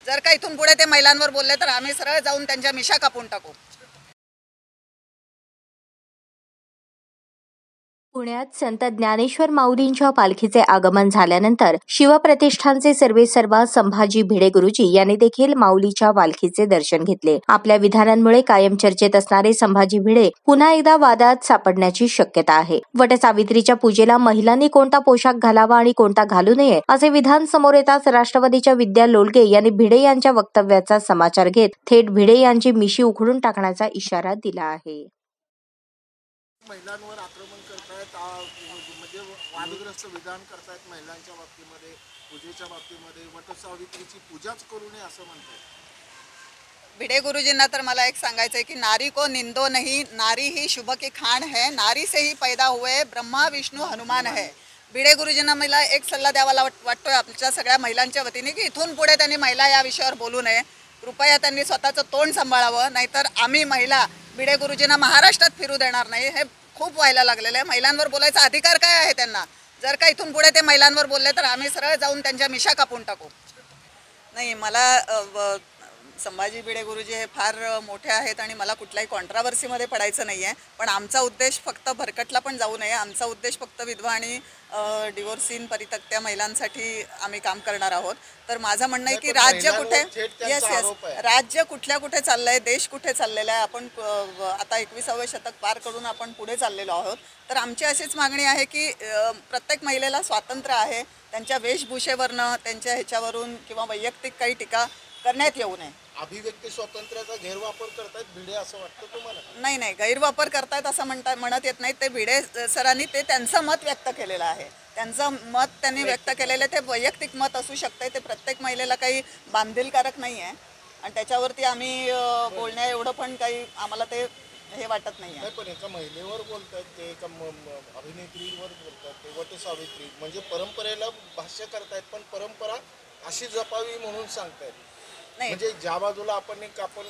जर का इथून पुढे ते महिलांवर बोलले तर आम्ही सरळ जाऊन त्यांच्या मिशा कापून टाकू। पुण्यात संत ज्ञानेश्वर माऊलींच्या पालखीचे आगमन झाल्यानंतर शिवप्रतिष्ठानचे सर्वेसर्वा संभाजी भिडे गुरुजी यांनी देखील माऊलीच्या पालखीचे दर्शन घेतले। आपल्या विधानांमुळे कायम चर्चेत असणारे संभाजी भिडे पुन्हा एकदा वादात सापडण्याची शक्यता आहे। वटसावित्रीच्या पूजेला महिलांनी कोणता पोशाख घालावा आणि कोणता घालू नये असे विधान समोर येताच राष्ट्रवादीच्या विद्या लोलगे यांनी भिडे यांच्या वक्तव्याचा समाचार घेत थेट भिडे यांची मिशी उखडून टाकण्याचा इशारा दिला आहे। महिलांवर आक्रमण करतायत, म्हणजे वादग्रस्त विधान करतायत महिलांच्या बाबतीमध्ये, पूजेच्या बाबतीमध्ये, वटसावित्रीची पूजाच करू नये असं म्हणतात। भिडे गुरुजींना तर मला एक सांगायचं है कि नारी को निंदो नहीं, नारी ही शुभ की खान है, नारी से ही पैदा हुए ब्रह्मा विष्णु हनुमान है। भिडे गुरुजींना मला एक सल्ला द्यावा वाटतोय आपल्या सगळ्या महिलांच्या वतीने की इथून पुढे त्यांनी महिला या विषयावर बोलू नये। कृपया त्यांनी स्वतःचं तोंड सांभाळावं, नाहीतर आम्ही महिला भिडे गुरुजींना महाराष्ट्रात फिरू देणार नाही। हे खूप व्हायला लागलेलं आहे। महिलांवर बोलायचा अधिकार काय आहे त्यांना? जर का इथून पुढे ते महिलांवर बोलले तर आम्ही सरळ जाऊन त्यांच्या मिशा कापून टाकू। नाही, मला संभाजी भिडे गुरुजी हे फार मोठे आहेत आणि मला कुठल्याही कॉन्ट्रावर्सीमध्ये पडायचं नाही आहे, पण आमचा उद्देश फक्त भरकटला पण जाऊ नये। आमचा उद्देश फक्त विधवा आणि डिवोर्सिन परित्यक्त्या महिलांसाठी आम्ही काम करणार आहोत। तर माझं म्हणणं आहे की राज्य कुठे राज्य कुठे चाललंय, देश कुठे चाललेला आहे, आपण आता 21वे शतक पार करून आपण पुढे चाललेलो आहोत। तर आमची अशीच मागणी आहे की प्रत्येक महिलेला स्वातंत्र्य आहे, त्यांच्या वेशभूषेवरनं त्यांच्या ह्याच्यावरून किंवा वैयक्तिक काही टीका करण्यात येऊ नये। अभिव्यक्ती स्वातंत्र्याचा गैरवापर करतायत भिडे असं वाटतं तुम्हाला? नाही, गैरवापर करतायत असं म्हणत येत नाही। ते भिडे सरांनी ते त्यांचं मत व्यक्त केलेलं आहे, त्यांचं मत त्यांनी व्यक्त केलेलं ते वैयक्तिक मत असू शकते, ते प्रत्येक महिलेला काही बांधीलकारक नाही आहे आणि त्याच्यावरती आम्ही बोलण्या एवढं पण काही आम्हाला ते हे वाटत नाही आहे। पण एका महिलेवर बोलतात, ते एका अभिनेत्रीवर बोलतात, ते वटसावित्री म्हणजे परंपरेला भाष्य करतायत, पण परंपरा अशी जपावी म्हणून सांगतायत। म्हणजे ज्या बाजूला आपण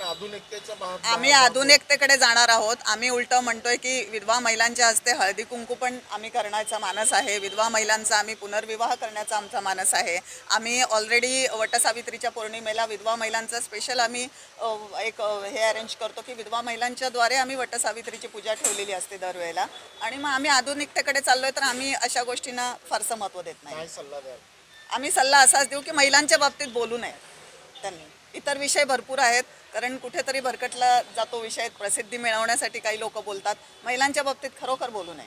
आधुनिकतेचा आम्ही आधुनिकतेकडे जाणार आहोत। आम्ही उलट म्हणतोय की विधवा महिलांच्या हस्ते हळदी कुंकू पण आम्ही करण्याचा मानस आहे, विधवा महिलांचा आम्ही पुनर्विवाह करण्याचा आमचा मानस आहे। आम्ही ऑलरेडी वटसावित्रीच्या पौर्णिमेला विधवा महिलांचा स्पेशल आम्ही एक हे अरेंज करतो की विधवा महिलांच्या द्वारे आम्ही वटसावित्रीची पूजा ठेवलेली असते दरवेळेला, आणि मग आम्ही आधुनिकतेकडे चाललोय तर आम्ही अशा गोष्टींना फारसं महत्त्व देत नाही। काय सल्ला द्याल? आम्ही सल्ला असाच देऊ की महिलांच्या बाबतीत बोलू नये त्यांनी। इतर विषय भरपूर आहेत, कारण कुठेतरी भरकटला जातो विषय, प्रसिद्धी मिळवण्यासाठी काही लोक बोलतात। महिलांच्या बाबतीत खरोखर बोलू नये।